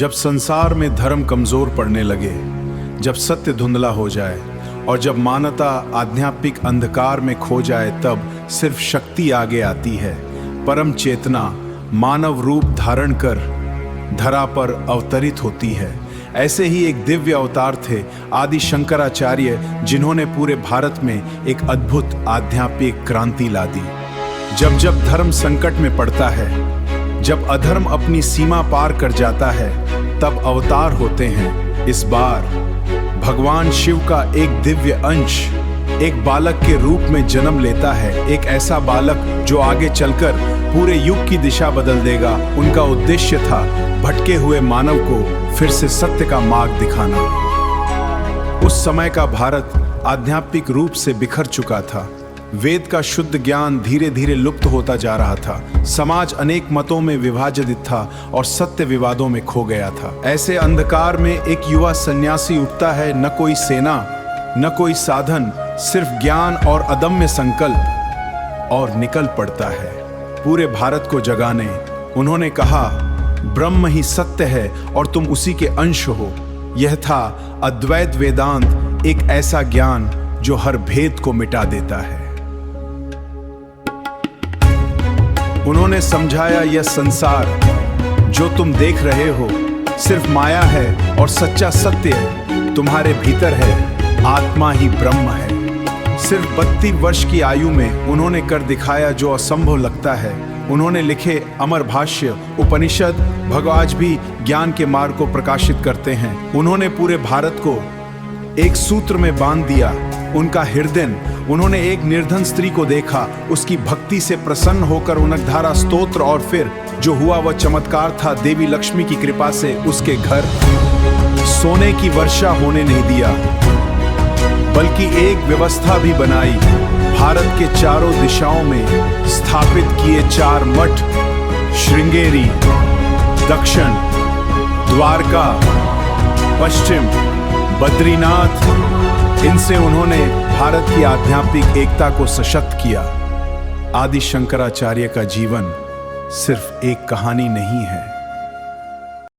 जब संसार में धर्म कमजोर पड़ने लगे, जब सत्य धुंधला हो जाए और जब मानवता आध्यात्मिक अंधकार में खो जाए, तब सिर्फ शक्ति आगे आती है। परम चेतना मानव रूप धारण कर धरा पर अवतरित होती है। ऐसे ही एक दिव्य अवतार थे आदि शंकराचार्य, जिन्होंने पूरे भारत में एक अद्भुत आध्यात्मिक क्रांति ला दी। जब जब धर्म संकट में पड़ता है, जब अधर्म अपनी सीमा पार कर जाता है, तब अवतार होते हैं। इस बार भगवान शिव का एक दिव्य अंश एक बालक के रूप में जन्म लेता है। एक ऐसा बालक जो आगे चलकर पूरे युग की दिशा बदल देगा। उनका उद्देश्य था भटके हुए मानव को फिर से सत्य का मार्ग दिखाना। उस समय का भारत आध्यात्मिक रूप से बिखर चुका था। वेद का शुद्ध ज्ञान धीरे धीरे लुप्त होता जा रहा था। समाज अनेक मतों में विभाजित था और सत्य विवादों में खो गया था। ऐसे अंधकार में एक युवा सन्यासी उठता है। न कोई सेना, न कोई साधन, सिर्फ ज्ञान और अदम्य संकल्प, और निकल पड़ता है पूरे भारत को जगाने। उन्होंने कहा, ब्रह्म ही सत्य है और तुम उसी के अंश हो। यह था अद्वैत वेदांत, एक ऐसा ज्ञान जो हर भेद को मिटा देता है। उन्होंने समझाया, यह संसार जो तुम देख रहे हो सिर्फ माया है और सच्चा सत्य तुम्हारे भीतर है। आत्मा ही ब्रह्म है। सिर्फ 32 वर्ष की आयु में उन्होंने कर दिखाया जो असंभव लगता है। उन्होंने लिखे अमर भाष्य उपनिषद भगवान भी ज्ञान के मार्ग को प्रकाशित करते हैं। उन्होंने पूरे भारत को एक सूत्र में बांध दिया। उनका हृदय, उन्होंने एक निर्धन स्त्री को देखा, उसकी भक्ति से प्रसन्न होकर उनकधारा स्तोत्र, और फिर जो हुआ वह चमत्कार था। देवी लक्ष्मी की कृपा से उसके घर सोने की वर्षा होने नहीं दिया, बल्कि एक व्यवस्था भी बनाई। भारत के चारों दिशाओं में स्थापित किए 4 मठ, श्रृंगेरी, दक्षिण, द्वारका, पश्चिम, बद्रीनाथ। इनसे उन्होंने भारत की आध्यात्मिक एकता को सशक्त किया। आदि शंकराचार्य का जीवन सिर्फ एक कहानी नहीं है,